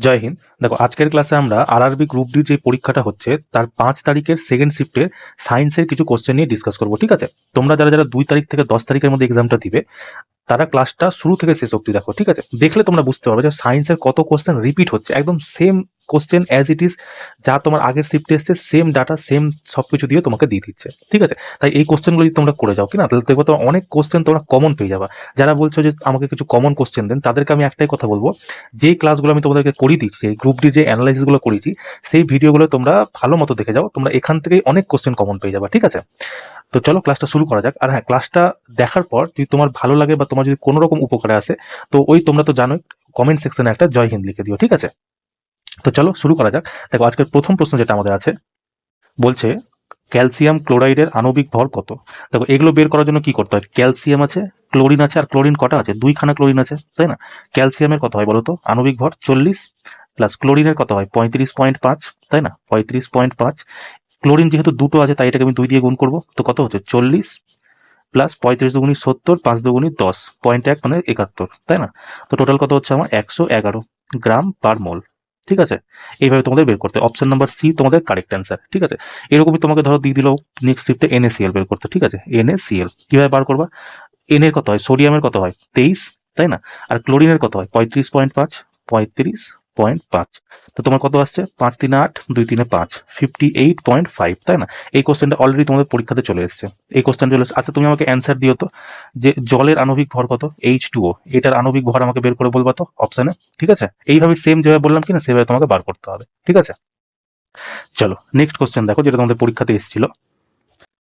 জয় হিন্দ। দেখো, আজকের ক্লাসে আমরা আরআরবি গ্রুপ ডি যে পরীক্ষাটা হচ্ছে তার 5 তারিখের সেকেন্ড শিফটের সায়েন্সের কিছু কোশ্চেন নিয়ে ডিসকাস করবো। ঠিক আছে? তোমরা যারা যারা 2 তারিখ থেকে 10 তারিখের মধ্যে এক্সামটা দিবে তারা ক্লাসটা শুরু থেকে শেষ অবধি দেখো। ঠিক আছে? দেখলে তোমরা বুঝতে পারবে যে সায়েন্সের কত কোশ্চেন রিপিট হচ্ছে, একদম same question as it is, যা তোমার আগের শিফটে এসছে সেম ডাটা সেম সবকিছু দিয়ে তোমাকে দিয়ে দিচ্ছে। ঠিক আছে? তাই এই কোশ্চেনগুলো যদি তোমরা করে যাও কিনা, তাহলে দেখবো তোমার অনেক কোশ্চেন তোমরা কমন পেয়ে যাবা। যারা বলছো যে আমাকে কিছু কমন কোশ্চেন দেন, তাদেরকে আমি একটাই কথা বলবো, যেই ক্লাসগুলো আমি তোমাদেরকে করিয়ে দিচ্ছি, এই গ্রুপ ডি যে অ্যানালাইসিসগুলো করেছি সেই ভিডিওগুলো তোমরা ভালো মতো দেখে যাও, তোমরা এখান থেকেই অনেক কোশ্চেন কমন পেয়ে যাবা। ঠিক আছে? তো চলো ক্লাসটা শুরু করা যাক। আর হ্যাঁ, ক্লাসটা দেখার পর যদি তোমার ভালো লাগে বা তোমার যদি কোনো রকম উপকারে আসে, তো ওই তোমরা তো জানোই, কমেন্ট সেকশনে একটা জয় হিন্দ লিখে দিও। ঠিক আছে? তো চলো শুরু করা যাক। দেখো, আজকের প্রথম প্রশ্ন যেটা আমাদের আছে, বলছে ক্যালসিয়াম ক্লোরাইডের আণবিক ভর কত। দেখো, এগুলো বের করার জন্য কি করতে হয়, ক্যালসিয়াম আছে, ক্লোরিন আছে, আর ক্লোরিন কটা আছে, 2খানা ক্লোরিন আছে, তাই না? ক্যালসিয়ামের কত হয় বলো তো আণবিক ভর, 40, প্লাস ক্লোরিনের কত হয় 35.5, তাই না? 35.5। ক্লোরিন যেহেতু দুটো আছে তাই এটাকে আমি 2 দিয়ে গুণ করবো, তো কত হচ্ছে 40 প্লাস 35 দুগুণী 70, 5 দুগুণী 10, 0.1 মানে 71, তাই না? তো টোটাল কত হচ্ছে আমার 111 গ্রাম পার মোল। ঠিক আছে? এইভাবে তোমাদের বের করতে, অপশন নাম্বার সি তোমাদের কারেক্ট অ্যান্সার। ঠিক আছে? এরকমই তোমাকে ধরো দিয়ে দিল নেক্সট শিফটে NaCl বের করতে। ঠিক আছে? NaCl কিভাবে বার করবা, এন এর কত হয়, সোডিয়ামের কত হয় 23, তাই না? আর ক্লোরিনের কত হয় 35.5, 35.5। তো তোমার কত আসছে, 5×3 = 8, 2×3 = 5, 58.5, তাই না? এই কোশ্চেনটা অলরেডি তোমাদের পরীক্ষাতে চলে এসেছে। এই কোশ্চেন চলে এসেছে। আচ্ছা, তুমি আমাকে অ্যান্সার দিও তো, যে জলের আণবিক ভর কত, H2O, এটার আণবিক ভর আমাকে বের করে বলবা তো অপশানে। ঠিক আছে? এইভাবে সেম যেভাবে বললাম কিনা সেভাবে তোমাকে বার করতে হবে। ঠিক আছে? চলো নেক্সট কোশ্চেন দেখো, যেটা তোমাদের পরীক্ষাতে এসেছিল।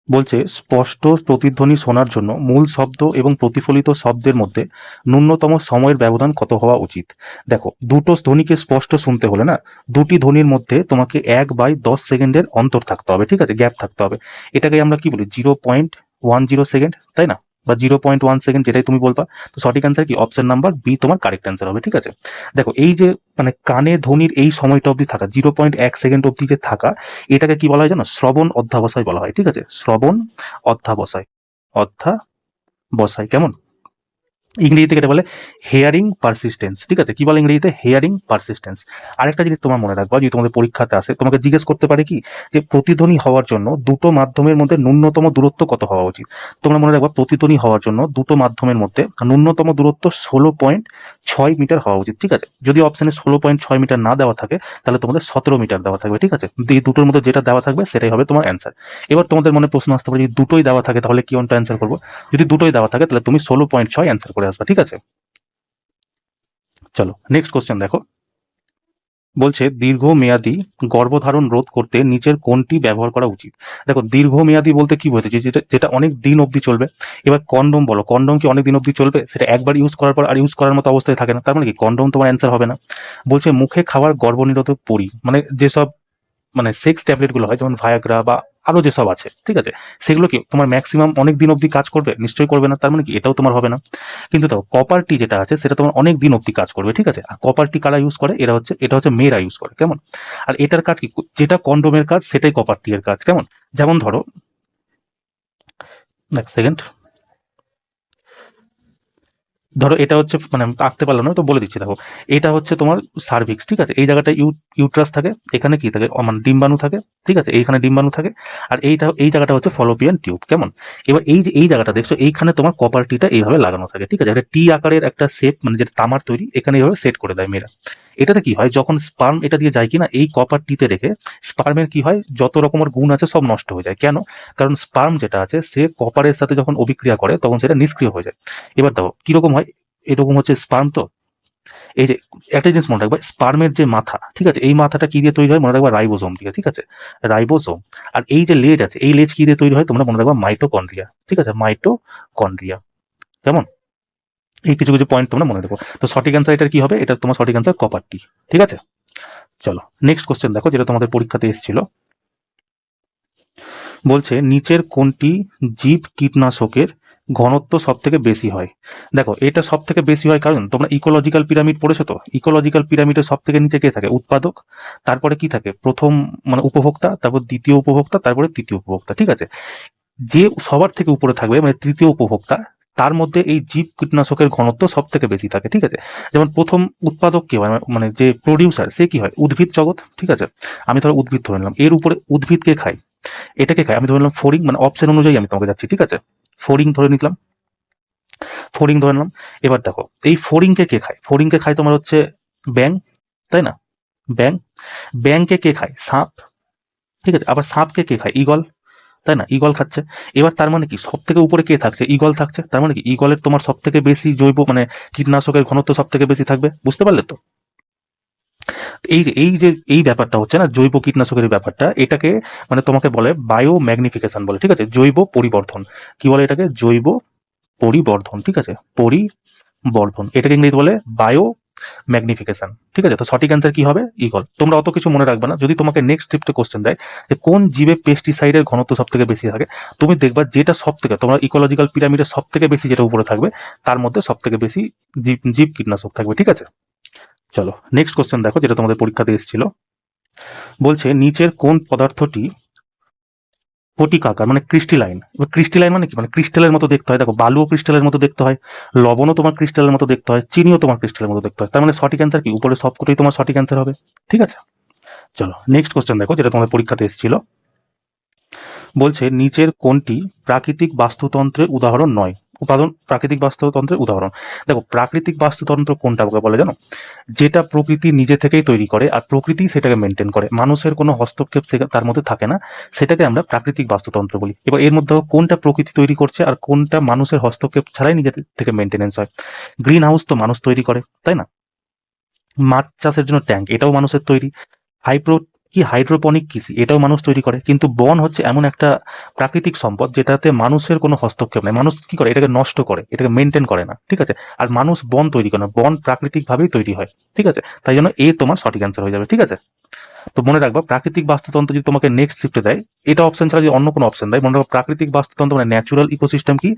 বলছে স্পষ্ট প্রতিধ্বনি শোনার জন্য মূল শব্দ এবং প্রতিফলিত শব্দের মধ্যে ন্যূনতম সময়ের ব্যবধান কত হওয়া উচিত। দেখো, দুটো ধ্বনিকে স্পষ্ট শুনতে হলে না, দুটি ধ্বনির মধ্যে তোমাকে 1/10 সেকেন্ডের অন্তর থাকতে হবে। ঠিক আছে? গ্যাপ থাকতে হবে। এটাকে আমরা কি বলি, 0.10 সেকেন্ড, তাই না? বা 0.1 সেকেন্ড, যেটাই তুমি বলবা। তো সঠিক অ্যান্সার কি, অপশন নাম্বার বি তোমার কারেক্ট অ্যান্সার হবে। ঠিক আছে? দেখো, এই যে মানে কানে ধ্বনির এই সময়টা অবধি থাকা, 0.1 সেকেন্ড অবধি যে থাকা, এটাকে কি বলা হয় জানো, শ্রবণ অধ্যাবসায় বলা হয়। ঠিক আছে? শ্রবণ অধ্যাবসায়, অধ্যাবসায়, কেমন? ইংরেজিতে এটা বলে হেয়ারিং পারসিস্টেন্স। ঠিক আছে? কি বলে ইংরেজিতে, হেয়ারিং পারসিস্টেন্স। আরেকটা জিনিস তোমার মনে রাখবা, যদি তোমাদের পরীক্ষাতে আসে, তোমাকে জিজ্ঞেস করতে পারে কি, যে প্রতিধ্বনি হওয়ার জন্য দুটো মাধ্যমের মধ্যে ন্যূনতম দূরত্ব কত হওয়া উচিত। তোমরা মনে রাখবা, প্রতিধ্বনি হওয়ার জন্য দুটো মাধ্যমের মধ্যে ন্যূনতম দূরত্ব 16.6 মিটার হওয়া উচিত। ঠিক আছে? যদি অপশনে 16.6 মিটার না দেওয়া থাকে, তাহলে তোমাদের 17 মিটার দেওয়া থাকবে। ঠিক আছে? এই দুটোর মধ্যে যেটা দেওয়া থাকবে সেটাই হবে তোমার অ্যান্সার। এবার তোমাদের মনে প্রশ্ন আসতে পারে, যদি দুটোই দেওয়া থাকে তাহলে কি কোনটা অ্যান্সার করবো। যদি দুটোই দেওয়া থাকে তাহলে তুমি 16.6 অ্যান্সার করে আসবা। ঠিক আছে? চলো নেক্সট কোশ্চেন দেখো। বলছে দীর্ঘমেয়াদী গর্ভধারণ রোধ করতে নিচের কোনটি ব্যবহার করা উচিত। দেখো, দীর্ঘমেয়াদী বলতে কি বোঝাচ্ছে, যেটা যেটা অনেক দিন অবধি চলবে। এবার কন্ডোম বলো, কন্ডোম কি অনেক দিন অবধি চলবে? সেটা একবার ইউজ করার পর আর ইউজ করার মতো অবস্থায় থাকে না, তার মানে কি কন্ডোম তোমার অ্যান্সার হবে না। বলছে মুখে খাওয়ার গর্ভনিরোধক পরি, মানে যেসব মানে সেক্স ট্যাবলেটগুলো হয়, যেমন ভায়াগ্রা বা আরো যেসব আছে। ঠিক আছে? সেগুলো কি তোমার ম্যাক্সিমাম অনেক দিন অবধি কাজ করবে? নিশ্চয়ই করবে না, তার মানে কি এটাও তোমার হবে না। কিন্তু দেখো, কপার টি যেটা আছে সেটা তোমার অনেক দিন অবধি কাজ করবে। ঠিক আছে? আর কপার টি কারা ইউজ করে, এটা হচ্ছে মেয়েরা ইউজ করে। কেমন? আর এটার কাজ কি, যেটা কন্ডোমের কাজ সেটাই কপার টি এর কাজ। কেমন? যেমন ধরো, এক সেকেন্ড, ধরো এটা হচ্ছে, মানে আমি আঁকতে পারলাম না তো বলে দিচ্ছি। দেখো, এটা হচ্ছে তোমার সার্ভিক্স। ঠিক আছে? এই জায়গাটা ইউট্রাস থাকে, এখানে কি থাকে, মানে ডিম্বাণু থাকে। ঠিক আছে? এইখানে ডিম্বাণু থাকে। আর এই জায়গাটা হচ্ছে ফলোপিয়ান টিউব। কেমন? এবার এই যে এই জায়গাটা দেখছো, এইখানে তোমার কপার টিটা এইভাবে লাগানো থাকে। ঠিক আছে? একটা টি আকারের একটা শেপ, মানে যেটা তামার তৈরি, এখানে এইভাবে সেট করে দেয় মেয়েরা। এটাতে কি হয়, যখন স্পার্ম এটা দিয়ে যায় কিনা, এই কপার টিতে রেখে স্পার্মের কি হয়, যত রকমের গুণ আছে সব নষ্ট হয়ে যায়। কেন? কারণ স্পার্ম যেটা আছে সে কপারের সাথে যখন অভিক্রিয়া করে তখন সেটা নিষ্ক্রিয় হয়ে যায়। এবার দেখো কিরকম হয়, এরকম হচ্ছে স্পার্ম। তো এই যে একটা জিনিস মনে রাখবা, স্পার্মের যে মাথা, ঠিক আছে, এই মাথাটা কি দিয়ে তৈরি হয় মনে রাখবা, রাইবোসোম দিয়ে। ঠিক আছে? রাইবোসোম। আর এই যে লেজ আছে, এই লেজ কি দিয়ে তৈরি হয় তোমরা মনে রাখবা, মাইটোকন্ড্রিয়া। ঠিক আছে? মাইটোকন্ড্রিয়া। কেমন? এই কিছু কিছু পয়েন্ট তোমরা মনে রাখো। তো সঠিক অ্যান্সার এটার কি হবে, এটা তোমার সঠিক অ্যান্সার কপার টি। ঠিক আছে? চলো নেক্সট কোশ্চেন দেখো, যেটা তোমাদের পরীক্ষাতে এসেছিল। বলছে নিচের কোনটি জীব কীটনাশকের ঘনত্ব সব থেকে বেশি হয়। দেখো, এটা সব থেকে বেশি হয় কারণ তোমরা ইকোলজিক্যাল পিরামিড পড়েছো। তো ইকোলজিক্যাল পিরামিডের সব থেকে নিচে কে থাকে, উৎপাদক। তারপরে কি থাকে, প্রথম মানে উপভোক্তা, তারপর দ্বিতীয় উপভোক্তা, তারপরে তৃতীয় উপভোক্তা। ঠিক আছে? যে সবার থেকে উপরে থাকবে মানে তৃতীয় উপভোক্তা, তার মধ্যে এই জীব কীটনাশকের ঘনত্ব সব থেকে বেশি থাকে, ঠিক আছে। যেমন প্রথম উৎপাদক কে হয়, মানে যে প্রডিউসার সে কি হয়, উদ্ভিদ জগৎ, ঠিক আছে। আমি ধরো উদ্ভিদ ধরে নিলাম, এর উপরে উদ্ভিদকে খাই, এটাকে খাই, আমি ধরে নিলাম ফড়িং, মানে অপশন অনুযায়ী আমি তোমাকে যাচ্ছি, ঠিক আছে। ফড়িং ধরে নিলাম, ফড়িং ধরে নিলাম। এবার দেখো এই ফড়িংকে কে খায়, ফড়িংকে খায় তোমার হচ্ছে ব্যাং, তাই না, ব্যাং। ব্যাংকে কে খায়, সাপ, ঠিক আছে। আবার সাপকে কে খায়, ঈগল, তাই না, ঈগল খাচ্ছে। এবার তার মানে কি সব থেকে উপরে কে থাকছে, ঈগল থাকছে, তার মানে কি ঈগলের তোমার সব থেকে বেশি জৈব মানে কীটনাশকের ঘনত্ব সব থেকে বেশি থাকবে, বুঝতে পারলে তো। এই যে এই ব্যাপারটা হচ্ছে না, জৈব কীটনাশকের ব্যাপারটা, এটাকে মানে তোমাকে বলে বায়ো ম্যাগনিফিকেশন বলে, ঠিক আছে, জৈব পরিবর্ধন। কি বলে এটাকে, জৈব পরিবর্ধন, ঠিক আছে, পরিবর্ধন, এটাকে ইংরেজি বলে বায়ো ম্যাগনিফিকেশন, ঠিক আছে। তো সঠিক অ্যান্সার কি হবে, ঈগল। তোমরা অত কিছু মনে রাখবে না, যদি তোমাকে নেক্সট শিফটে কোশ্চেন দেয় যে কোন জীবে পেস্টিসাইডের ঘনত্ব সব থেকে বেশি থাকে, তুমি দেখবা যেটা সব থেকে তোমার ইকোলজিক্যাল পিরামিডের সব থেকে বেশি যেটা উপরে থাকবে তার মধ্যে সব থেকে বেশি জীব কীটনাশক থাকবে, ঠিক আছে। চলো নেক্সট কোশ্চেন দেখো, যেটা তোমাদের পরীক্ষাতে এসেছিল। বলছে নিচের কোন পদার্থটি স্ফটিকাকার মানে ক্রিস্টালাইন। ক্রিস্টালাইন মানে কি, মানে ক্রিস্টালের মতো দেখতে হয়। দেখো বালুও ক্রিস্টালের মতো দেখতে হয়, লবণও তোমার ক্রিস্টালের মতো দেখতে হয়, চিনিও তোমার ক্রিস্টালের মতো দেখতে হয়। তার মানে সঠিক অ্যান্সার কি, উপরে সবকটাই তোমার সঠিক অ্যান্সার হবে, ঠিক আছে। চলো নেক্সট কোশ্চেন দেখো, যেটা তোমাদের পরীক্ষাতে এসেছিল। বলছে নিচের কোনটি প্রাকৃতিক বাস্তুতন্ত্রের উদাহরণ নয়। উপাদান প্রাকৃতিক বাস্তুতন্ত্রের উদাহরণ। দেখো প্রাকৃতিক বাস্তুতন্ত্র কোনটা বলে জানো, যেটা প্রকৃতি নিজে থেকেই তৈরি করে আর প্রকৃতি সেটাকে মেনটেন করে, মানুষের কোনো হস্তক্ষেপ তার মধ্যে থাকে না, সেটাকে আমরা প্রাকৃতিক বাস্তুতন্ত্র বলি। এবার এর মধ্যে কোনটা প্রকৃতি তৈরি করছে আর কোনটা মানুষের হস্তক্ষেপ ছাড়াই নিজে থেকে মেনটেনেন্স হয়। গ্রিন হাউস তো মানুষ তৈরি করে, তাই না। মাছ চাষের জন্য ট্যাঙ্ক, এটাও মানুষের তৈরি। হাইড্রোপনিক কৃষি, এটাও মানুষ তৈরি করে। কিন্তু বন হচ্ছে এমন একটা প্রাকৃতিক সম্পদ যেটাতে মানুষের কোনো হস্তক্ষেপ নেই, মানুষ কি করে, এটাকে নষ্ট করে, এটাকে মেনটেন করে না, ঠিক আছে। আর মানুষ বন তৈরি করে না, বন প্রাকৃতিকভাবেই তৈরি হয়, ঠিক আছে। তাই জন্য এ তোমার সঠিক অ্যান্সার হয়ে যাবে, ঠিক আছে। তো মনে রাখবা প্রাকৃতিক বাস্তুতন্ত্র যদি তোমাকে নেক্সট শিফটে দেয়, এটা অপশন ছাড়া যদি অন্য কোনো অপশন দেয়, মনে রাখবা প্রাকৃতিক বাস্তুতন্ত্র মানে ন্যাচুরাল ইকোসিস্টেম কি,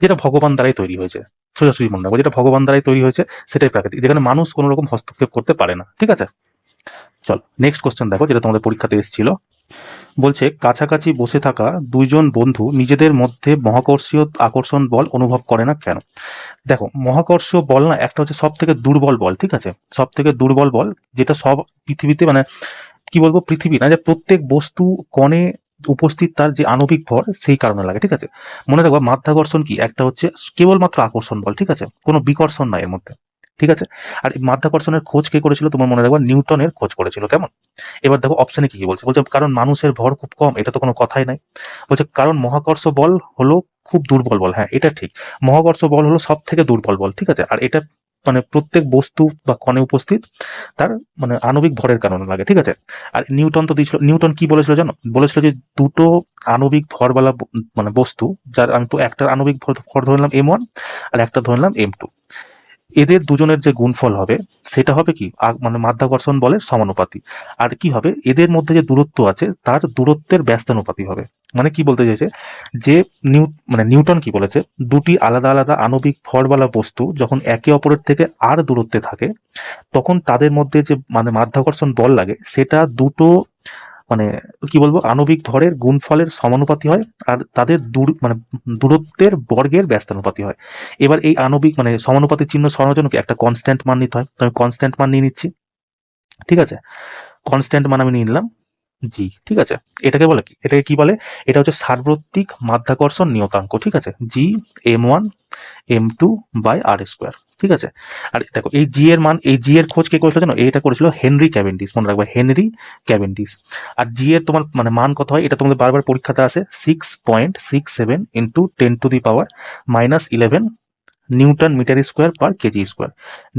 যেটা ভগবান দ্বারাই তৈরি হয়েছে, সোজাসুজি মনে রাখবো, যেটা ভগবান দ্বারাই তৈরি হয়েছে সেটাই প্রাকৃতিক, যেখানে মানুষ কোনো রকম হস্তক্ষেপ করতে পারে না, ঠিক আছে। চলো নেক্সট কোশ্চেন দেখো, যেটা তোমাদের পরীক্ষাতে এসেছিল। বলছে কাছাকাছি বসে থাকা দুইজন বন্ধু নিজেদের মধ্যে মহাকর্ষীয় আকর্ষণ বল অনুভব করে না কেন। দেখো মহাকর্ষীয় বল না একটা হচ্ছে সব থেকে দুর্বল বল, ঠিক আছে, সব থেকে দুর্বল বল, যেটা সব পৃথিবীতে মানে কি বলবো, পৃথিবী না, যে প্রত্যেক বস্তু কণে উপস্থিত তার যে আণবিক ভর সেই কারণে লাগে, ঠিক আছে। মনে রাখবা মাধ্যাকর্ষণ কি, একটা হচ্ছে কেবলমাত্র আকর্ষণ বল, ঠিক আছে, কোনো বিকর্ষণ নাই এর মধ্যে, ঠিক আছে। আর এই মাধ্যাকর্ষণের খোঁজ কে করেছিল, তোমার মনে রাখবা নিউটনের খোঁজ করেছিল, কেমন। এবার দেখো অপশনে কি বলছে, বলছে কারণ মানুষের ভর খুব কম, এটা তো কোনো কথাই নাই। বলছে কারণ মহাকর্ষ বল হলো খুব দুর্বল বল, হ্যাঁ এটা ঠিক, মহাকর্ষ বল হলো সব থেকে দুর্বল বল, ঠিক আছে। আর এটা মানে প্রত্যেক বস্তু বা কণে উপস্থিত তার মানে আণবিক ভরের কারণে লাগে, ঠিক আছে। আর নিউটন তো দিয়েছিল, নিউটন কি বলেছিল জানো, বলেছিল যে দুটো আণবিক ভরওয়ালা মানে বস্তু, যার আমি একটা আণবিক ভর ধরলাম M1 আর একটা ধরলাম M2, এদের দুজনের যে গুণফল হবে সেটা হবে কি মানে মাধ্যাকর্ষণ বলের সমানুপাতি। আর কি হবে, এদের মধ্যে যে দূরত্ব আছে তার দূরত্বের ব্যস্তানুপাতি হবে। মানে কি বলতে চাইছে, যে নিউটন কি বলেছে, দুটি আলাদা আলাদা আণবিক ভরওয়ালা বস্তু যখন একে অপরের থেকে আর দূরত্বে থাকে তখন তাদের মধ্যে যে মানে মাধ্যাকর্ষণ বল লাগে সেটা দুটো মানে কি বলবো আণবিক ভরের গুণফলের সমানুপাতি হয়, আর তাদের দূরত্বের বর্গের ব্যস্তানুপাতি হয়। এবার এই আণবিক মানে সমানুপাতির চিহ্ন সরানোর জন্য কি একটা কনস্ট্যান্ট মান নিতে হয়, তো আমি কনস্ট্যান্ট মান নিয়ে নিচ্ছি, ঠিক আছে। কনস্ট্যান্ট মান আমি নিয়ে নিলাম জি, ঠিক আছে। এটাকে বলে কি, এটাকে কি বলে, এটা হচ্ছে সার্বত্রিক মাধ্যাকর্ষণ নিয়তাঙ্ক, ঠিক আছে, জি M1 M2 by R square, ঠিক আছে। আর দেখো এই জি এর মান, এই জি এর খোঁজ কে করেছিল জানো, এটা করেছিল হেনরি ক্যাভেন্ডিশ, মনে রাখবে হেনরি ক্যাভেন্ডিশ। আর জি এর তোমার মানে মান কত হয়, এটা তোমাদের বারবার পরীক্ষাতে আসে 6.67 into 10⁻⁻11 newton metre square per kg square,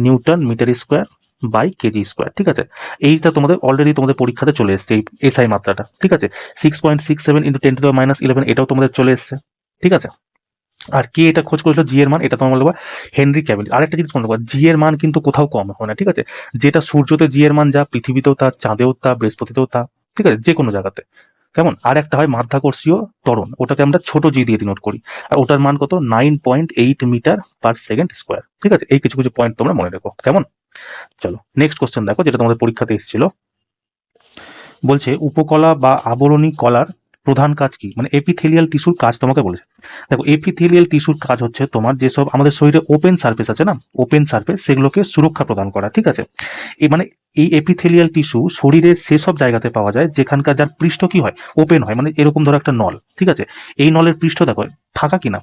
newton metre square by kg square, ঠিক আছে। এইটা তোমাদের অলরেডি তোমাদের পরীক্ষাতে চলে এসছে এই এসআই মাত্রাটা, ঠিক আছে। 6.67 ইন্টু 10⁻11 এটাও তোমাদের চলে এসছে, ঠিক আছে। আর কে এটা খোঁজ করেছিল জি এর মান, এটা তোমার বলবো হেনরি ক্যাভেন্ডিশ। আরেকটা জিনিস মনে রাখবা, জি এর মান কিন্তু কোথাও কম হয় না, ঠিক আছে। যেটা সূর্যতে জি এর মান যা পৃথিবীতেও তা, চাঁদেও তা, বৃহস্পতিতেও তা, ঠিক আছে, যে কোনো জায়গাতে কেমন। আর একটা হয় মাধ্যাকর্ষীয় ত্বরণ, ওটাকে আমরা ছোট জি দিয়ে ডিনোট করি, আর ওটার মান কত 9.8 মিটার পার সেকেন্ড স্কোয়ার, ঠিক আছে। এই কিছু কিছু পয়েন্ট তোমরা মনে রেখো, কেমন। চলো নেক্সট কোশ্চেন দেখো, যেটা তোমাদের পরীক্ষাতে এসেছিল। বলছে উপকলা বা আবরণী কলার প্রধান কাজ কি, মানে এপিথেলিয়াল টিস্যুর কাজ তোমাকে বলেছে। দেখো এপিথেলিয়াল টিস্যুর কাজ হচ্ছে তোমার যেসব আমাদের শরীরে ওপেন সারফেস আছে না, ওপেন সারফেস, সেগুলোকে সুরক্ষা প্রদান করা, ঠিক আছে। এই মানে এই এপিথেলিয়াল টিস্যু শরীরের সেসব জায়গাতে পাওয়া যায় যেখানকার যার পৃষ্ঠ কি হয়, ওপেন হয়, মানে এরকম ধরো একটা নল, ঠিক আছে, এই নলের পৃষ্ঠ দেখো ফাঁকা কিনা,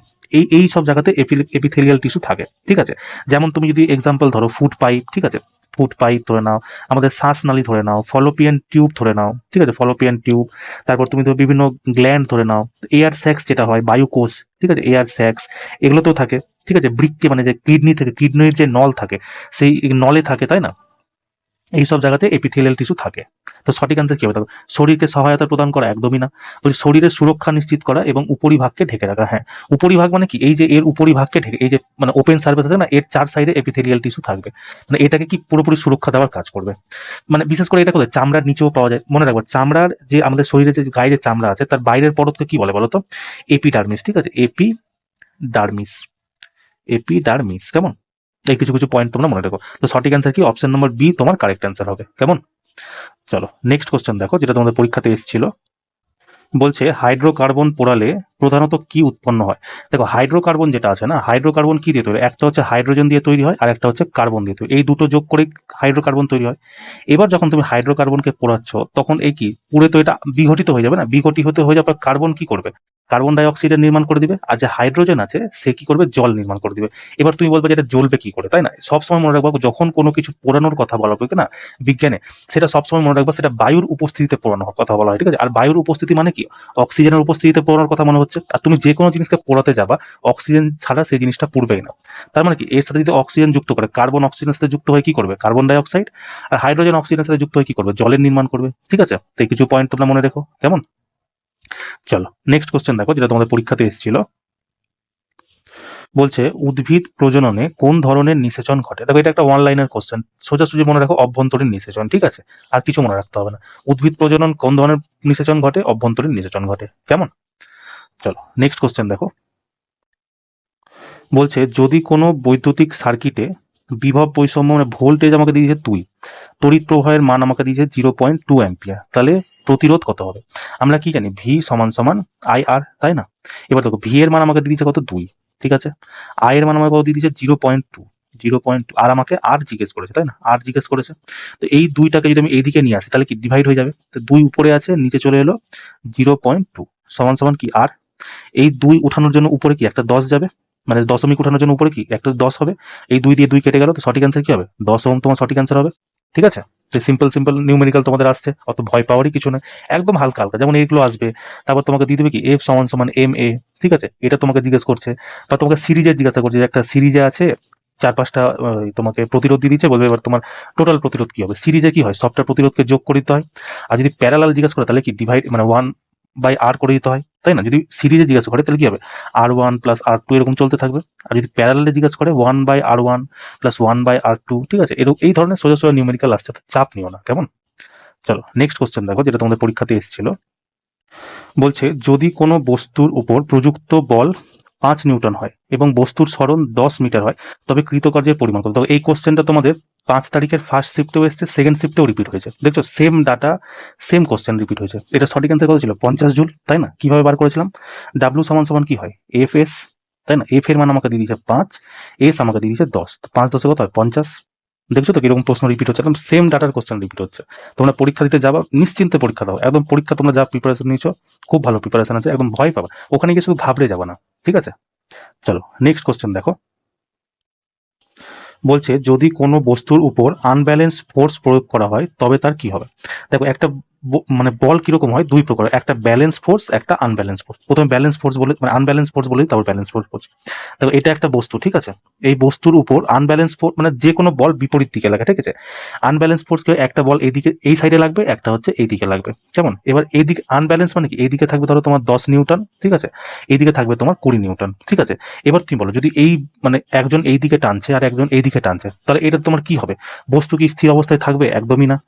এই সব জায়গাতে এপিথেলিয়াল টিস্যু থাকে, ঠিক আছে। যেমন তুমি যদি এক্সাম্পল ধরো ফুড পাইপ, ঠিক আছে, ফুড পাইপ ধরে নাও, আমাদের শ্বাসনালী ধরে নাও, ফলোপিয়ান টিউব ধরে নাও, ঠিক আছে, ফলোপিয়ান টিউব, তারপর তুমি ধরো বিভিন্ন গ্ল্যান্ড ধরে নাও, এয়ার স্যাক্স যেটা হয় বায়ুকোষ, ঠিক আছে, এয়ার স্যাক্স, এগুলোতেও থাকে, ঠিক আছে। বৃক্কে মানে যে কিডনি থেকে, কিডনির যে নল থাকে সেই নলে থাকে, তাই না, এইসব জায়গাতে এপিথেলিয়াল টিস্যু থাকে। তো সঠিক অ্যান্সার কি হবে? দেখো শরীরকে সহায়তা প্রদান করা, একদমই না। বলছি শরীরের সুরক্ষা নিশ্চিত করা এবং উপরিভাগকে ঢেকে রাখা। হ্যাঁ, উপরিভাগ মানে কি, এই যে এর উপরিভাগকে ঢেকে, এই যে মানে ওপেন সার্ফেস আছে না, এর চার সাইডে এপিথেলিয়াল টিস্যু থাকবে, মানে এটাকে কি পুরোপুরি সুরক্ষা দেওয়ার কাজ করবে। মানে বিশেষ করে এটা কোথায়, চামড়ার নিচেও পাওয়া যায়, মনে রাখবো চামড়ার যে আমাদের শরীরে যে গায়ে যে চামড়া আছে তার বাইরের পরতকে কি বলে বলো তো? এপিডার্মিস, ঠিক আছে, এপিডার্মিস, এপিডার্মিস, কেমন? এই কিছু কিছু পয়েন্ট তোমরা মনে রাখো। তো সঠিক অ্যান্সার কি? অপশন নম্বর বি তোমার কারেক্ট অ্যান্সার হবে, কেমন? চলো নেক্সট কোশ্চেন দেখো, যেটা তোমাদের পরীক্ষাতে এসেছিল। বলছে হাইড্রোকার্বন পোড়ালে প্রধানত কি উৎপন্ন হয়? দেখো হাইড্রোকার্বন যেটা আছে না, হাইড্রোকার্বন কি দিয়ে তৈরি? একটা হচ্ছে হাইড্রোজেন দিয়ে তৈরি হয় আর একটা হচ্ছে কার্বন দিয়ে তৈরি, এই দুটো যোগ করে হাইড্রোকার্বন তৈরি হয়। এবার যখন তুমি হাইড্রোকার্বনকে পোড়াচ্ছ তখন এই কি পুড়ে তো এটা বিঘটিত হয়ে যাবে না, বিঘটিত হয়ে যাবে, কার্বন কি করবে? কার্বন ডাই অক্সাইড নির্মাণ করে দিবে, আর যে হাইড্রোজেন আছে সে কি করবে? জল নির্মাণ করে দিবে। এবার তুমি বলবে যে এটা জ্বলবে কি করে, তাই না? সবসময় মনে রাখবো যখন কোনো কিছু পোড়ানোর কথা বলা হবে না বিজ্ঞানে, সেটা সবসময় মনে রাখবা সেটা বায়ুর উপস্থিতিতে পোড়ানো কথা বলা হয়, ঠিক আছে। আর বায়ুর উপস্থিতি মানে কি? অক্সিজেনের উপস্থিতিতে পোড়ানোর কথা মনে হচ্ছে। আর তুমি যে কোনো জিনিসকে পোড়াতে যাবা অক্সিজেন ছাড়া সেই জিনিসটা পুড়বেই না। তার মানে কি এর সাথে যদি অক্সিজেন যুক্ত করে, কার্বন অক্সিজেনের সাথে যুক্ত হয়ে কি করবে? Carbon die oxide. আর হাইড্রোজেন অক্সিজেনের সাথে যুক্ত হয়ে কি করবে? জলের নির্মাণ করবে, ঠিক আছে। তো এই কিছু পয়েন্ট তোমরা মনে রেখো, কেমন? চলো নেক্সট কোশ্চেন দেখো, যেটা তোমাদের পরীক্ষাতে এসেছিল। বলছে উদ্ভিদ প্রজননে কোন ধরনের নিষেচন ঘটে? দেখো এটা একটা ওয়ান লাইনের কোশ্চেন, সোজাসুজি মনে রাখো অভ্যন্তরীণ নিষেচন, ঠিক আছে, আর কিছু মনে রাখতে হবে না। উদ্ভিদ প্রজনন কোন ধরনের নিষেচন ঘটে? অভ্যন্তরীণ নিষেচন ঘটে, কেমন? চলো নেক্সট কোশ্চেন দেখো। বলছে যদি কোনো বৈদ্যুতিক সার্কিটে বিভব বৈষম্য মানে ভোল্টেজ আমাকে দিয়েছে 2, তড়িৎ প্রবাহের মান আমাকে দিয়েছে 0.2 অ্যাম্পিয়ার, তাহলে প্রতিরোধ কত হবে? আমরা কি জানি ভি সমান সমান আই আর, তাই না? এবার দেখো ভি এর মান আমাকে দিয়ে দিয়েছে কত? 2, ঠিক আছে। আই এর মান আমাকে কত দিয়ে দিয়েছে? 0.2, 0.2, আর আমাকে আর জিজ্ঞেস করেছে, তাই না, আর জিজ্ঞেস করেছে। তো এই দুইটাকে যদি আমি এইদিকে নিয়ে আসি তাহলে কি ডিভাইড হয়ে যাবে, তো 2 উপরে আছে নিচে চলে এলো, 0.2 সমান সমান কি আর, এই 2 উঠানোর জন্য উপরে কি একটা 10 যাবে, মানে দশমিক উঠানোর জন্য উপরে কি একটা 10 হবে, এই 2 দিয়ে 2 কেটে গেল, তো সঠিক অ্যান্সার কি হবে? 10 ওহম তোমার সঠিক অ্যান্সার হবে, ঠিক আছে। যে সিম্পল সিম্পল নিউমেরিক্যাল তোমাদের আসছে, অত ভয় পাওয়ারই কিছু নেই, একদম হালকা হালকা, যেমন এইগুলো আসবে। তারপর তোমাকে দিয়ে দেবে কি এফ সমান সমান এম এ, ঠিক আছে, এটা তোমাকে জিজ্ঞেস করছে। বা তোমাকে সিরিজে জিজ্ঞাসা করছে, যে একটা সিরিজে আছে 4-5টা তোমাকে প্রতিরোধ দিয়ে দিচ্ছে, বলবে এবার তোমার টোটাল প্রতিরোধ কি হবে। সিরিজে কি হয়, সবটা প্রতিরোধকে যোগ করে দিতে হয়। আর যদি প্যারালাল জিজ্ঞাসা করে তাহলে কি ডিভাইড মানে 1/r করে দিতে হয়, তাই না। যদি সিরিজে জিজ্ঞাসা করে তাহলে কি হবে? R1 প্লাস R2 এরকম চলতে থাকবে। আর যদি প্যারালালে জিজ্ঞাসা করে 1/r1 প্লাস 1/r2, ঠিক আছে, এরকম এই ধরনের সোজা সোজা নিউমেরিক্যাল আসছে, তো চাপ নিও না, কেমন? চলো নেক্সট কোশ্চেন দেখো, যেটা তোমাদের পরীক্ষাতে এসেছিল। বলছে যদি কোনো বস্তুর উপর প্রযুক্ত বল 5 নিউটন হয় এবং বস্তুর সরণ 10 মিটার হয় তবে কৃতকার্যের পরিমাণ কত? তো এই কোশ্চেনটা তোমাদের 5 তারিখের ফার্স্ট শিফটেও এসছে, সেকেন্ড শিফটেও রিপিট হয়েছে, দেখছো same data same question repeat হয়েছে। এটা সঠিক অ্যান্সার কত ছিল? 50 জুল, তাই না। কিভাবে বার করেছিলাম? ডাব্লিউ সমান সমান কি হয়? এফ এস, তাই না। এফ এর মান আমাকে দিয়ে দিয়েছে 5, এস আমাকে দিয়ে দিয়েছে 10, তো 5 10 কত হয়? 50। দেখছো তো কিরকম প্রশ্ন রিপিট হচ্ছে, একদম সেম ডাটার কোশ্চেন রিপিট হচ্ছে। তোমরা পরীক্ষা দিতে যাবা নিশ্চিন্তে পরীক্ষা দাও, একদম পরীক্ষা তোমরা যা প্রিপারেশন নিয়েছো খুব ভালো প্রিপারেশন আছে, একদম ভয় পাবা, ওখানে গিয়ে শুধু ঘাবড়ে যাবে না, ঠিক আছে। চলো নেক্সট কোশ্চেন দেখো। বলছে যদি কোনো বস্তুর উপর আনব্যালেন্স ফোর্স প্রয়োগ করা হয় তবে তার কি হবে? দেখো একটা মানে বল কিরকম হয়, দুই প্রকার, একটা ব্যালেন্স ফোর্স, একটা আনব্যালেন্স ফোর্স। প্রথমে ব্যালেন্স ফোর্স বলে মানে আনব্যালেন্স ফোর্স বলেই তারপর ব্যালেন্স ফোর্স বলছি। দেখো এটা একটা বস্তু, ঠিক আছে, এই বস্তুর উপর আনব্যালেন্স ফোর্স মানে যে কোনো বল বিপরীত দিকে লাগে, ঠিক আছে। আনব্যালেন্স ফোর্স কি হয়, একটা বল এইদিকে এই সাইডে লাগবে, একটা হচ্ছে এইদিকে লাগবে, কেমন? এবার এইদিকে আনব্যালেন্স মানে কি, এইদিকে থাকবে ধরো তোমার 10 নিউটন, ঠিক আছে, এইদিকে থাকবে তোমার 20 নিউটন, ঠিক আছে। এবার তুমি বলো যদি এই মানে একজন এইদিকে টানছে আর একজন এইদিকে টানছে, তাহলে এটা তোমার কি হবে? বস্তু কি স্থির অবস্থায় থাকবে? একদমই না।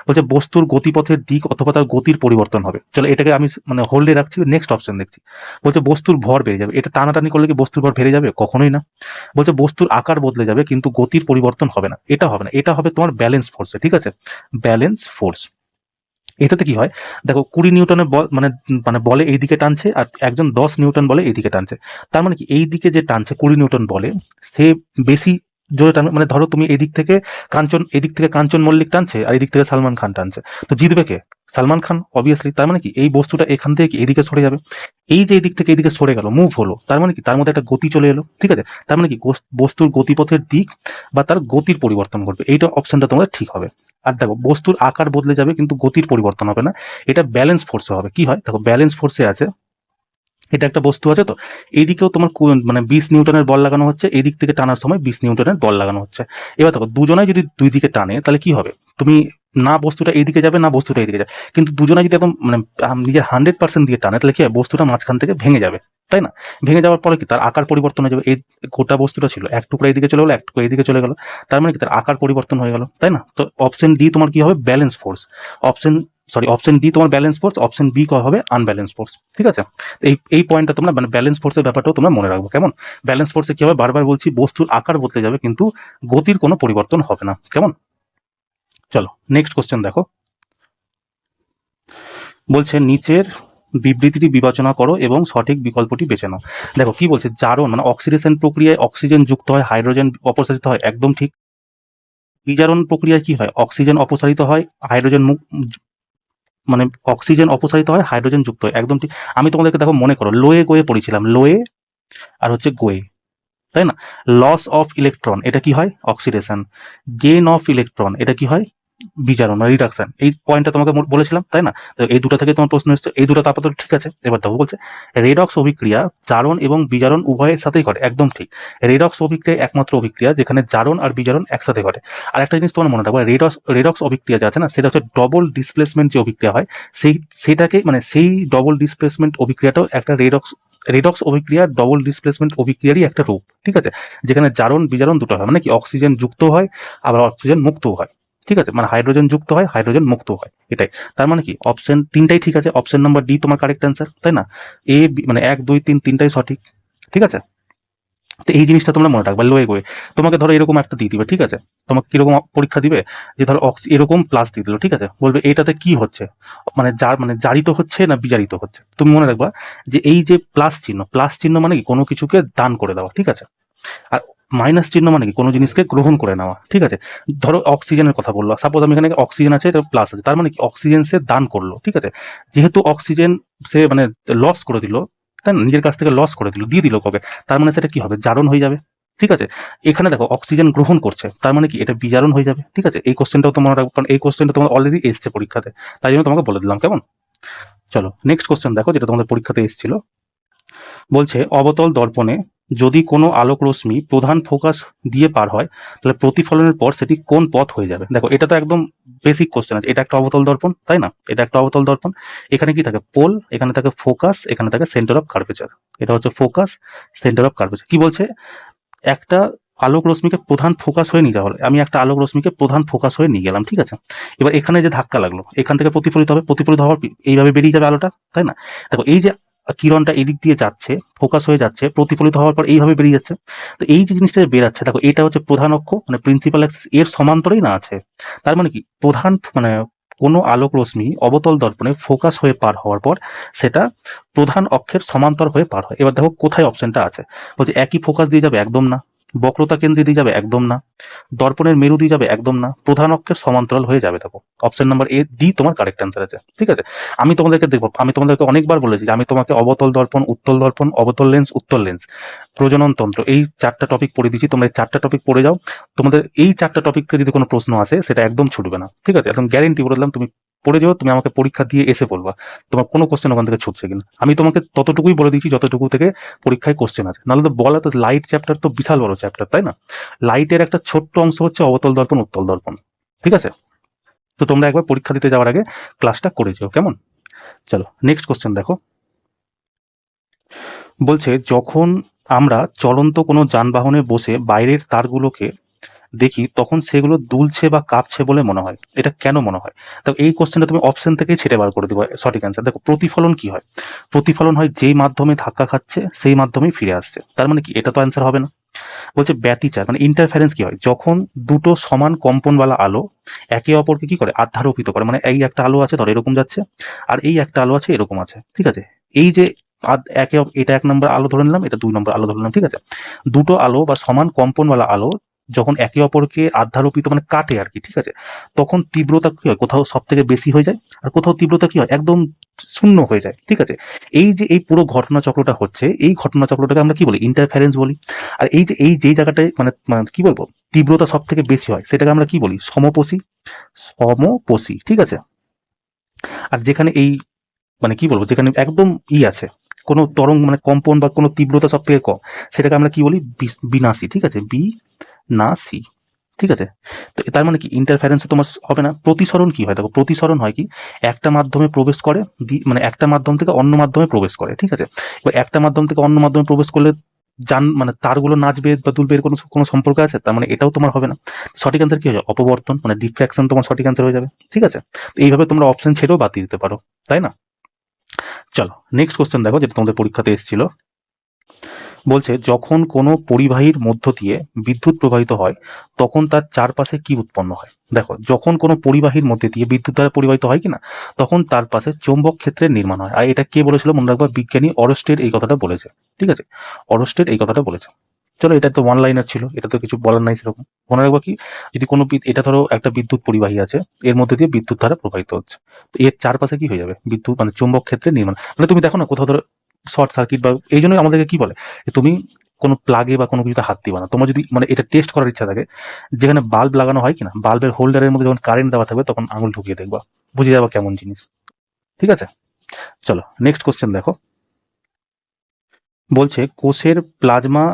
বলছে বস্তুর গতিপথের দিক অথবা তার গতির পরিবর্তন হবে। চলো এটাকে আমি মানে হোল্ডে রাখছি, নেক্সট অপশন দেখছি। বলছে বস্তুর ভর বেড়ে যাবে, এটা টানাটানি করলে কি বস্তুর ভর বেড়ে যাবে? কখনোই না। বলছে বস্তুর আকার বদলে যাবে কিন্তু গতির পরিবর্তন হবে না, এটা হবে না, এটা হবে তোমার ব্যালেন্স ফোর্সে, ঠিক আছে, ব্যালেন্স ফোর্স। এটাতে কি হয় দেখো 20 নিউটনের বল মানে মানে বলে এই দিকে টানছে আর একজন 10 নিউটন বলে এই দিকে টানছে। তার মানে কি এই দিকে যে টানছে 20 নিউটন বলে সে বেশি জোরে টানবে। মানে ধরো তুমি এদিক থেকে কাঞ্চন মল্লিক টানছে আর এদিক থেকে সালমান খান টানছে, তো জিতবে কে? সালমান খান অবভিয়াসলি। তার মানে কি এই বস্তুটা এখান থেকে কি এদিকে সরে যাবে। এই যে এদিক থেকে এদিকে সরে গেল, মুভ হলো, তার মানে কি তার মধ্যে একটা গতি চলে এলো। ঠিক আছে, তার মানে কি বস্তুর গতিপথের দিক বা তার গতির পরিবর্তন ঘটবে। এইটা অপশনটা তোমাদের ঠিক হবে। আর দেখো বস্তুর আকার বদলে যাবে কিন্তু গতির পরিবর্তন হবে না, এটা ব্যালেন্স ফোর্সে হবে। কি হয় দেখো, ব্যালেন্স ফোর্সে আছে, এটা একটা বস্তু আছে, তো এইদিকেও তোমার মানে 20 নিউটনের বল লাগানো হচ্ছে, এই দিক থেকে টানার সময় 20 নিউটনের বল লাগানো হচ্ছে। এবার দেখো দুজনাই যদি দুই দিকে টানে তাহলে কি হবে, তুমি না বস্তুটা এইদিকে যাবে না বস্তুটা এইদিকে যাবে, কিন্তু দুজনে যদি একদম মানে নিজের 100% দিয়ে টানে তাহলে কি হয়, বস্তুটা মাঝখান থেকে ভেঙে যাবে, তাই না? ভেঙে যাওয়ার পরে কি তার আকার পরিবর্তন হয়ে যাবে। এই গোটা বস্তুটা ছিল এক টুকরা এইদিকে চলে গেলো, এক টুকরা এইদিকে চলে গেল, তার মানে কি তার আকার পরিবর্তন হয়ে গেল, তাই না? তো অপশন ডি তোমার কি হবে, ব্যালেন্স ফোর্স। অপশন ডি তোমার ব্যালেন্স ফোর্স, অপশন বি হবে আনব্যালেন্স ফোর্স। ঠিক আছে, এই পয়েন্টটা তোমরা মানে ব্যালেন্স ফোর্সের ব্যাপারটাও তোমরা মনে রাখবো। কেমন? ব্যালেন্স ফোর্সে কি হবে, বারবার বলছি, বস্তুর আকার বদলে যাবে কিন্তু গতির কোনো পরিবর্তন হবে না। কেমন? চলো নেক্সট কোশ্চেন দেখো। বলছে নিচের বিবৃতিটি বিবেচনা করো এবং সঠিক বিকল্পটি বেছে নাও। দেখো কি বলছে, জারণ মানে অক্সিডেশন প্রক্রিয়ায় অক্সিজেন যুক্ত হয়, হাইড্রোজেন অপসারিত হয়, একদম ঠিক। বিজারণ প্রক্রিয়ায় কি হয়, অক্সিজেন অপসারিত হয়, হাইড্রোজেন মানে অক্সিজেন অপসারিত হয়, হাইড্রোজেন যুক্ত হয়, একদম ঠিক। আমি তোমাদেরকে দেখো মনে করো লোয়ে গোয়ে পড়েছিলাম, লোয়ে আর হচ্ছে গোয়ে, তাই না? লস অফ ইলেকট্রন এটা কি হয়, অক্সিডেশন। গেইন অফ ইলেকট্রন এটা কি হয়, বিজারণ মানে রিডাকশন। এই পয়েন্টটা তোমাকে বলেছিলাম, তাই না? তো এই দুটো থেকে তোমার প্রশ্ন এসছে, এই দুটো আপাতত ঠিক আছে। এবার দেখো বলছে রেডক্স অভিক্রিয়া জারণ এবং বিজারণ উভয়ের সাথেই ঘটে, একদম ঠিক। রেডক্স অভিক্রিয়া একমাত্র অভিক্রিয়া যেখানে জারণ আর বিজারণ একসাথে ঘটে। আর একটা জিনিস তোমার মনে রাখবে, রেডক্স অভিক্রিয়া যে আছে না, সেটা হচ্ছে ডবল ডিসপ্লেসমেন্ট যে অভিক্রিয়া হয়, সেটাকে মানে সেই ডবল ডিসপ্লেসমেন্ট অভিক্রিয়াটাও একটা রেডক্স অভিক্রিয়া ডবল ডিসপ্লেসমেন্ট অভিক্রিয়ারই একটা রূপ। ঠিক আছে, যেখানে জারণ বিজারণ দুটো হয়, মানে কি অক্সিজেন যুক্ত হয় আবার অক্সিজেন মুক্তও হয়। ঠিক আছে, মানে হাইড্রোজেন যুক্ত হয় হাইড্রোজেন মুক্ত হয়, এটাই। তার মানে কি অপশন তিনটাই ঠিক আছে, অপশন নাম্বার ডি তোমার কারেক্ট অ্যান্সার, তাই না? মানে 1 2 3 তিনটাই সঠিক। ঠিক আছে, তো এই জিনিসটা তোমরা মনে রাখবে। লোয়ে গোয়ে তোমাকে ধরো এরকম একটা দিয়ে দিবে, ঠিক আছে? তোমাকে কিরকম পরীক্ষা দিবে, যে ধরো এরকম প্লাস দিয়ে দিল, ঠিক আছে? বলবে এটাতে কি হচ্ছে, মানে জারিত হচ্ছে না বিজারিত হচ্ছে। তুমি মনে রাখবা যে এই যে প্লাস চিহ্ন মানে কি কোনো কিছুকে দান করে দেওয়া, ঠিক আছে? আর মাইনাস চিহ্ন মানে কি কোনো জিনিসকে গ্রহণ করে নেওয়া। ঠিক আছে, ধরো অক্সিজেনের কথা বললো, সাপোজ আমি এখানে অক্সিজেন আছে, এটা প্লাস আছে, তার মানে কি অক্সিজেন সে দান করলো। ঠিক আছে, যেহেতু অক্সিজেন সে মানে লস করে দিল, তাই না? নিজের কাছ থেকে লস করে দিল, দিয়ে দিল কবে, তার মানে সেটা কি হবে, জারণ হয়ে যাবে। ঠিক আছে, এখানে দেখো অক্সিজেন গ্রহণ করছে, তার মানে কি এটা বিজারণ হয়ে যাবে। ঠিক আছে, এই কোশ্চেনটাও তোমার রাখবো, কারণ এই কোশ্চেনটা তোমার অলরেডি এসছে পরীক্ষাতে, তাই জন্য তোমাকে বলে দিলাম। কেমন? চলো নেক্সট কোশ্চেন দেখো, যেটা তোমাদের পরীক্ষাতে এসেছিল। বলছে অবতল দর্পণে যদি কোনো আলোক রশ্মি প্রধান ফোকাস দিয়ে পার হয় তাহলে প্রতিফলনের পর সেটি কোন পথ হয়ে যাবে। দেখো এটা তো একদম বেসিক কোশ্চেন আছে, এটা একটা অবতল দর্পণ, তাই না? এটা একটা অবতল দর্পণ, এখানে কি থাকে, পোল, এখানে থাকে ফোকাস, এখানে থাকে সেন্টার অফ কার্ভেচার। এটা হচ্ছে ফোকাস, সেন্টার অফ কার্ভেচার। কি বলছে, একটা আলোক রশ্মিকে প্রধান ফোকাস হয়ে নিয়ে যাওয়া হলো, আমি একটা আলোক রশ্মিকে প্রধান ফোকাস হয়ে নিয়ে গেলাম, ঠিক আছে? এবার এখানে যে ধাক্কা লাগলো, এখান থেকে প্রতিফলিত হবে, প্রতিফলিত হওয়ার এইভাবে বেরিয়ে যাবে আলোটা, তাই না? দেখো এই যে কিরণটা এদিক দিয়ে যাচ্ছে, ফোকাস হয়ে যাচ্ছে, প্রতিফলিত হওয়ার পর এইভাবে বেরিয়ে যাচ্ছে। তো এই যে জিনিসটা বেরাচ্ছে, দেখো এটা হচ্ছে প্রধান অক্ষ মানে প্রিন্সিপাল অ্যাক্সিস, এর সমান্তরেই না আছে। তার মানে কি প্রধান মানে কোনো আলোক রশ্মি অবতল দর্পণে ফোকাস হয়ে পার হওয়ার পর সেটা প্রধান অক্ষের সমান্তর হয়ে পার হয়। এবার দেখো কোথায় অপশনটা আছে, বলছে একই ফোকাস দিয়ে যাবে, একদম না। বক্রতা কেন্দ্রে দিয়ে যাবে, একদম না। দর্পণের মেরু দিয়ে যাবে, একদম না। প্রধান অক্ষের সমান্তরাল হয়ে যাবে। দেখো অপশন নাম্বার এ ডি তোমার কারেক্ট অ্যান্সার আছে। ঠিক আছে, আমি তোমাদেরকে অনেকবার বলেছি যে আমি তোমাকে অবতল দর্পণ, উত্তল দর্পণ, অবতল লেন্স, উত্তল লেন্স, প্রজনন তন্ত্র, এই 4টা টপিক পড়ে দিচ্ছি। তোমরা এই 4টা টপিক পড়ে যাও, তোমাদের এই 4টা টপিক থেকে যদি কোনো প্রশ্ন আসে সেটা একদম ছুটবে না। ঠিক আছে, একদম গ্যারেন্টি করে দিলাম, তুমি পড়ে যাও, তুমি আমাকে পরীক্ষা দিয়ে এসে বলবা তোমার কোনো কোশ্চেন ওখান থেকে ছুটছে কিনা। আমি তোমাকে ততটুকুই বলে দিচ্ছি যতটুকু থেকে পরীক্ষায় কোশ্চেন আছে, নাহলে তো বলা তো লাইট চ্যাপ্টার তো বিশাল বড় চ্যাপ্টার, তাই না? লাইটের একটা ছোট্ট অংশ হচ্ছে অবতল দর্পণ, উত্তল দর্পণ। ঠিক আছে, তো তোমরা একবার পরীক্ষা দিতে যাওয়ার আগে ক্লাসটা করে যেও। কেমন? চলো নেক্সট কোশ্চেন দেখো। বলছে যখন আমরা চলন্ত কোনো যানবাহনে বসে বাইরের তারগুলোকে দেখি তখন সেগুলো দুলছে বা কাঁপছে বলে মনে হয়, এটা কেন মনে হয়? তো এই কোশ্চেনটা তুমি অপশন থেকেই ছেড়ে বার করে দিবা সঠিক অ্যান্সার। দেখো প্রতিফলন কি হয়, প্রতিফলন হয় যেই মাধ্যমে ধাক্কা খাচ্ছে সেই মাধ্যমেই ফিরে আসছে, তার মানে কি এটা তো অ্যান্সার হবে না। বলছে ব্যতিচার মানে ইন্টারফারেন্স কি হয়, যখন দুটো সমান কম্পনওয়ালা আলো একে অপরকে কি করে আধ্যারোপিত করে, মানে এই একটা আলো আছে ধর এরকম যাচ্ছে, আর এই একটা আলো আছে এরকম আছে, ঠিক আছে, এই যে এটা 1 নম্বর আলো ধরে নিলাম, এটা 2 নম্বর আলো ধরে নিলাম, ঠিক আছে, দুটো আলো বা সমান কম্পনওয়ালা আলো যখন একে অপরকে আধ্যারোপিত মানে কাটে আর কি, ঠিক আছে, তখন তীব্রতা কি হয়, কোথাও সব থেকে বেশি হয়ে যায় আর কোথাও তীব্রতা কি হয় একদম শূন্য হয়ে যায়, ঠিক আছে। এই যে এই পুরো ঘটনা চক্রটা হচ্ছে, এই ঘটনা চক্রটাকে আমরা কি বলি, ইন্টারফারেন্স বলি। আর এই যে যেই জায়গাটায় মানে মানে কি বলবো তীব্রতা সব থেকে বেশি হয় সেটাকে আমরা কি বলি, সমপসী, সমপসী, ঠিক আছে। আর যেখানে এই মানে কি বলবো যেখানে একদম আছে কোনো তরঙ্গ মানে কম্পন বা কোনো তীব্রতা সব থেকে কম, সেটাকে আমরা কি বলি, বিনাশী, ঠিক আছে, বিনাশী, ঠিক আছে। তো তার মানে কি ইন্টারফারেন্সে তোমার হবে না। প্রতিসরণ কি হয় দেখো, প্রতিসরণ হয় কি একটা মাধ্যমে প্রবেশ করে, মানে একটা মাধ্যম থেকে অন্য মাধ্যমে প্রবেশ করে, ঠিক আছে। এবার একটা মাধ্যম থেকে অন্য মাধ্যমে প্রবেশ করলে মানে তারগুলো নাচবে বা দুলবে এর কোনো কোনো সম্পর্ক আছে, তার মানে এটাও তোমার হবে না। সঠিক অ্যান্সার কি হয়ে যাবে, অপবর্তন মানে ডিফ্র্যাকশন তোমার সঠিক অ্যান্সার হয়ে যাবে, ঠিক আছে। তো এইভাবে তোমরা অপশন ছেড়েও বাতিল দিতে পারো, তাই না। চলো নেক্সট কোশ্চেন দেখো, যেটা তোমাদের পরীক্ষাতে এসেছিল। বলছে যখন কোনো পরিবাহীর মধ্য দিয়ে বিদ্যুৎ প্রবাহিত হয় তখন তার চারপাশে কি উৎপন্ন হয়। দেখো যখন কোনো পরিবাহীর মধ্যে দিয়ে বিদ্যুৎ দ্বারা পরিবাহিত হয় কিনা তখন তার পাশে চৌম্বক ক্ষেত্রের নির্মাণ হয়। আর এটা কে বলেছিল মনে রাখবা, বিজ্ঞানী অরস্টেড এই কথাটা বলেছে, ঠিক আছে, অরস্টেড এই কথাটা বলেছে। চলো এটা তো ওয়ান লাইনার ছিল, এটা তো কিছু বলার নাই সেরকম। মনে রাখবা কি, যদি কোনো এটা ধরো একটা বিদ্যুৎ পরিবাহী আছে, এর মধ্যে দিয়ে বিদ্যুৎ ধারা প্রবাহিত হচ্ছে, তো এর চারপাশে কি হয়ে যাবে, বিদ্যুৎ মানে চৌম্বক ক্ষেত্রের নির্মাণ। মানে তুমি দেখো না কোথাও ধরো শর্ট সার্কিট বা এই জন্যই আমাদেরকে কি বলে, তুমি কোনো প্লাগে বা কোনো কিছুতে হাত দিবা না। তোমার যদি মানে এটা টেস্ট করার ইচ্ছা থাকে, যেখানে বাল্ব লাগানো হয় কিনা বাল্বের হোল্ডারের মধ্যে যখন কারেন্ট দেওয়া থাকবে তখন আঙুল ঢুকিয়ে দেখবা, বুঝে যাবা কেমন জিনিস, ঠিক আছে। চলো নেক্সট কোশ্চেন দেখো। বলছে কোষের প্লাজমা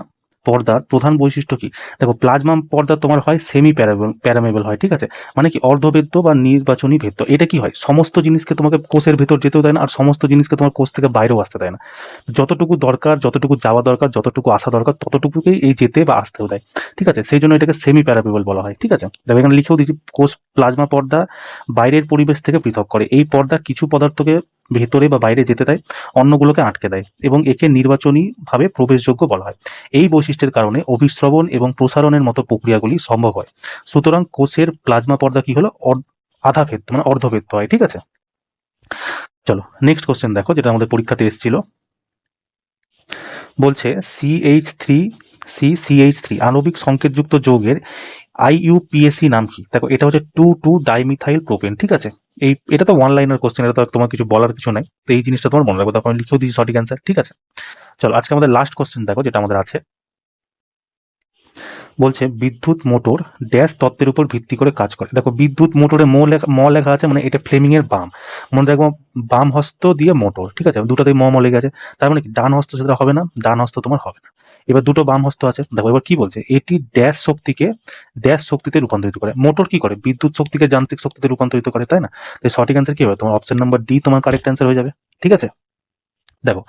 পর্দার প্রধান বৈশিষ্ট্য কি। দেখো প্লাজমা পর্দা তোমার হয় সেমি প্যারামেবল হয়, ঠিক আছে, মানে কি অর্ধভেদ্য বা নির্বাচনী ভেদ্য। এটা কি হয়, সমস্ত জিনিসকে তোমাকে কোষের ভেতর যেতেও দেয় না আর সমস্ত জিনিসকে তোমার কোষ থেকে বাইরেও আসতে দেয় না। যতটুকু দরকার, যতটুকু যাওয়া দরকার, যতটুকু আসা দরকার ততটুকুকেই এই যেতে বা আসতেও দেয়, ঠিক আছে। সেই জন্য এটাকে সেমি প্যারামেবল বলা হয়, ঠিক আছে। দেখো এখানে লিখেও দিচ্ছি, কোষ প্লাজমা পর্দা বাইরের পরিবেশ থেকে পৃথক করে। এই পর্দা কিছু পদার্থকে ভেতরে বা বাইরে যেতে দেয়, অন্যগুলোকে আটকে দেয় এবং একে নির্বাচনীভাবে প্রবেশযোগ্য বলা হয়। এই বৈশিষ্ট্যের কারণে অভিস্রবণ এবং প্রসারণের মতো প্রক্রিয়াগুলি সম্ভব হয়। সুতরাং কোষের প্লাজমা পর্দা কি হলো, আধাভেদ্য মানে অর্ধভেদ্য হয়, ঠিক আছে। চলো নেক্সট কোশ্চেন দেখো, যেটা আমাদের পরীক্ষাতে এসেছিল। বলছে CH3 আণবিক সংকেতযুক্ত যৌগের IUPAC নাম কি। দেখো এটা হচ্ছে 2,2-ডাইমিথাইল প্রোপেন, ঠিক আছে। এটা তো ওয়ান লাইনার কোশ্চেন, এটা তো তোমার কিছু বলার কিছু নাই, তো এই জিনিসটা তোমার মনে রাখবো, তখন লিখেও দিয়েছি সঠিক অ্যান্সার, ঠিক আছে। চলো আজকে আমাদের লাস্ট কোশ্চেন দেখো, যেটা আমাদের আছে। বলছে বিদ্যুৎ মোটর ড্যাশ তত্ত্বের উপর ভিত্তি করে কাজ করে। দেখো বিদ্যুৎ মোটরে ম লেখা আছে, মানে এটা ফ্লেমিং এর বাম, মনে রাখবো বাম হস্ত দিয়ে মোটর, ঠিক আছে, দুটাতেই ম লেগে আছে, তার মানে কি ডান হস্ত সেটা হবে না, ডান হস্ত তোমার হবে না। এবার দুটো বাম হস্ত আছে, দেখো এবার কি বলছে, এটি ড্যাশ শক্তিকে ড্যাশ শক্তিতে রূপান্তরিত করে। মোটর কি করে, বিদ্যুৎ শক্তিকে যান্ত্রিক শক্তিতে রূপান্তরিত করে, তাই না। তো সঠিক অ্যান্সার কি হবে, তোমার অপশন নাম্বার ডি তোমার কারেক্ট অ্যান্সার হয়ে যাবে, ঠিক আছে। দেখো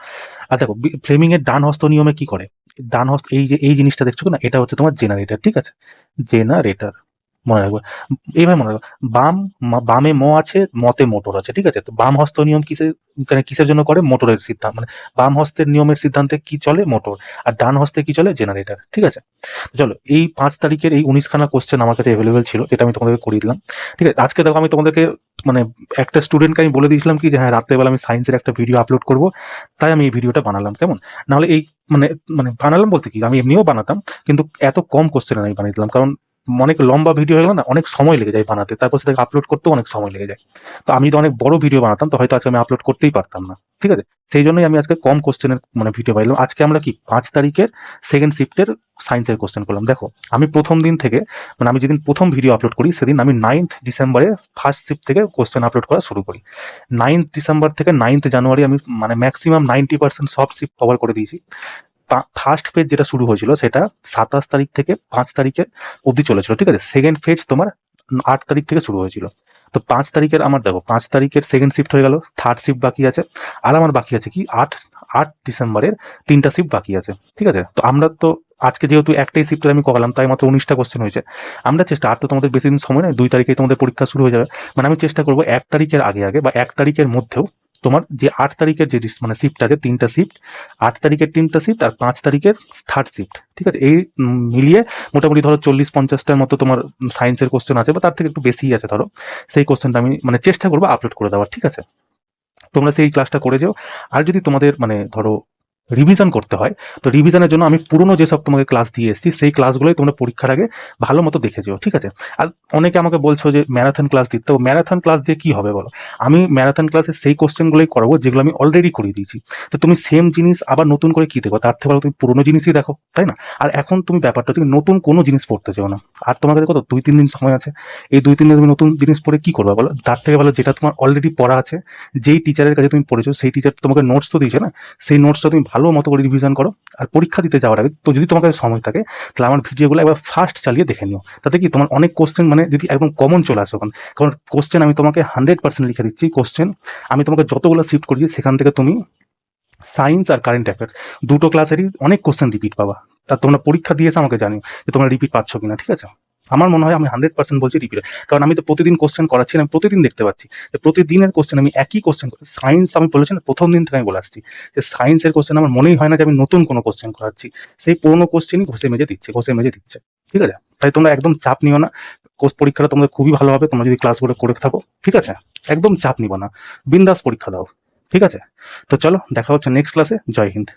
আর দেখো ফ্লেমিং এর ডান হস্ত নিয়মে কি করে, ডান হস্ত এই যে এই জিনিসটা দেখছো না, এটা হচ্ছে তোমার জেনারেটর, ঠিক আছে, জেনারেটর মনে রাখবে। এইভাবে মনে রাখবে, বামে ম আছে, মতে মোটর আছে, ঠিক আছে। তো বাম হস্ত নিয়ম কিসের জন্য করে, মোটরের সিদ্ধান্ত, মানে বাম হস্তের নিয়মের সিদ্ধান্তে কি চলে, মোটর, আর ডান হস্তে কি চলে, জেনারেটর, ঠিক আছে। চলো এই 5 তারিখের এই 19খানা কোশ্চেন আমার কাছে অ্যাভেলেবেল ছিল, যেটা আমি তোমাদেরকে করিয়ে দিলাম, ঠিক আছে। আজকে দেখো আমি তোমাদেরকে মানে একটা স্টুডেন্টকে আমি বলে দিয়েছিলাম কি যে হ্যাঁ রাত্রেবেলা আমি সায়েন্সের একটা ভিডিও আপলোড করব, তাই আমি এই ভিডিওটা বানালাম, কেমন। নাহলে এই মানে মানে বানালাম বলতে কি, আমি এমনিও বানাতাম, কিন্তু এত কম কোশ্চেন আমি বানিয়ে দিলাম, কারণ অনেক লম্বা ভিডিও হয়ে গেল না, অনেক সময় লেগে যায় বানাতে, তারপর সেটাকে আপলোড করতেও অনেক সময় লেগে যায়। তো আমি তো অনেক বড় ভিডিও বানাতাম, তো হয়তো আজকে আমি আপলোড করতেই পারতাম না, ঠিক আছে। সেই জন্যই আমি আজকে কম কোশ্চেনের মানে ভিডিও বানালাম। আজকে আমরা কি 5 তারিখের সেকেন্ড শিফটের সায়েন্সের কোশ্চেন করলাম। দেখো আমি প্রথম দিন থেকে মানে আমি যেদিন প্রথম ভিডিও আপলোড করি সেদিন আমি 9th ডিসেম্বরে ফার্স্ট শিফট থেকে কোশ্চেন আপলোড করা শুরু করি। 9th ডিসেম্বর থেকে 9th জানুয়ারি আমি মানে ম্যাক্সিমাম 90% সব শিফট কভার করে দিয়েছি। ফার্স্ট ফেজ যেটা শুরু হয়েছিল সেটা 27 তারিখ থেকে 5 তারিখের অবধি চলেছিল, ঠিক আছে। সেকেন্ড ফেজ তোমার 8 তারিখ থেকে শুরু হয়েছিল। তো 5 তারিখের আমার দেখো 5 তারিখের সেকেন্ড শিফট হয়ে গেল, থার্ড শিফট বাকি আছে, আর আমার বাকি আছে কি 8 ডিসেম্বরের 3টা শিফট বাকি আছে, ঠিক আছে। তো আমরা তো আজকে যেহেতু একটাই শিফটের আমি করালাম তাই মাত্র 19টা কোশ্চেন হয়েছে। আমরা চেষ্টা, আর তো তোমাদের বেশি দিন সময় নয়, 2 তারিখেই তোমাদের পরীক্ষা শুরু হয়ে যাবে, মানে আমি চেষ্টা করবো 1 তারিখের আগে বা 1 তারিখের মধ্যেও তোমার যে 8 তারিখের যে মানে শিফট আছে, 3টা শিফট, 8 তারিখের 3টা শিফট আর 5 তারিখের 3rd শিফট, ঠিক আছে? এই মিলিয়ে মোটামুটি ধরো 40-50টার মতো তোমার সায়েন্সের কোশ্চেন আছে, বা তার থেকে একটু বেশিই আছে ধরো। সেই কোশ্চেনটা আমি মানে চেষ্টা করবো আপলোড করে দেওয়ার, ঠিক আছে? তোমরা সেই ক্লাসটা করে যেও। আর যদি তোমাদের মানে ধরো রিভিশন করতে হয়, তো রিভিশনের জন্য আমি পুরনো যেসব তোমাকে ক্লাস দিয়ে এসেছি সেই ক্লাসগুলোই তোমরা পরীক্ষার আগে ভালো মতো দেখে যেও, ঠিক আছে? আর অনেকে আমাকে বলছো যে ম্যারাথন ক্লাস দিতে, তো ম্যারাথন ক্লাস দিয়ে কি হবে বলো? আমি ম্যারাথন ক্লাসে সেই কোশ্চেনগুলোই করাবো যেগুলো আমি অলরেডি করিয়ে দিয়েছি। তো তুমি সেম জিনিস আবার নতুন করে কি দেখো? তার থেকে ভালো তুমি পুরনো জিনিসই দেখো, তাই না? আর এখন তুমি ব্যাপারটা হচ্ছে নতুন কোনো জিনিস পড়তে চাও না, আর তোমার কাছে কত 2-3 দিন সময় আছে। এই 2-3 দিন তুমি নতুন জিনিস পড়ে কি করবে বলো? তার থেকে ভালো যেটা তোমার অলরেডি পড়া আছে, যেই টিচারের কাছে তুমি পড়েছো সেই টিচার তোমাকে নোটস তো দিয়েছে না, সেই নোটসটা তুমি ভালো মতো করে রিভিশন করো। আর পরীক্ষা দিতে যাওয়ার আগে তো যদি তোমার কাছে সময় থাকে, তাহলে আমার ভিডিওগুলো একবার ফার্স্ট চালিয়ে দেখে নিও। তাতে কি তোমার অনেক কোশ্চেন মানে যদি একদম কমন চলে আসে ওখানে, কারণ কোশ্চেন আমি তোমাকে 100% লিখে দিচ্ছি। কোশ্চেন আমি তোমাকে যতগুলো শিফট করেছি সেখান থেকে তুমি সায়েন্স আর কারেন্ট অ্যাফেয়ার্স দুটো ক্লাসেরই অনেক কোশ্চেন রিপিট পাবা। তা তোমরা পরীক্ষা দিয়েছে আমাকে জানিও যে তোমরা রিপিট পাচ্ছ কিনা, ঠিক আছে? আমার মনে হয় আমি 100% বলছি রিপিট, কারণ আমি তো প্রতিদিন কোশ্চেন করাচ্ছি না, আমি প্রতিদিন দেখতে পাচ্ছি যে প্রতিদিনের কোশ্চেন আমি একই কোশ্চেন। সায়েন্স আমি বলেছি না, প্রথম দিন থেকে আমি বলে আসছি যে সায়েন্সের কোশ্চেন আমার মনেই হয় না যে আমি নতুন কোনো কোশ্চেন করাচ্ছি, সেই পুরোনো কোশ্চেনই ঘষে মেজে দিচ্ছে, ঠিক আছে? তাই তোমরা একদম চাপ নিও না, পরীক্ষাটা তোমাদের খুবই ভালো হবে তোমরা যদি ক্লাসগুলো করে থাকো, ঠিক আছে? একদম চাপ নিব না, বিন্দাস পরীক্ষা দাও, ঠিক আছে? তো চলো দেখা হচ্ছে নেক্সট ক্লাসে। জয় হিন্দ।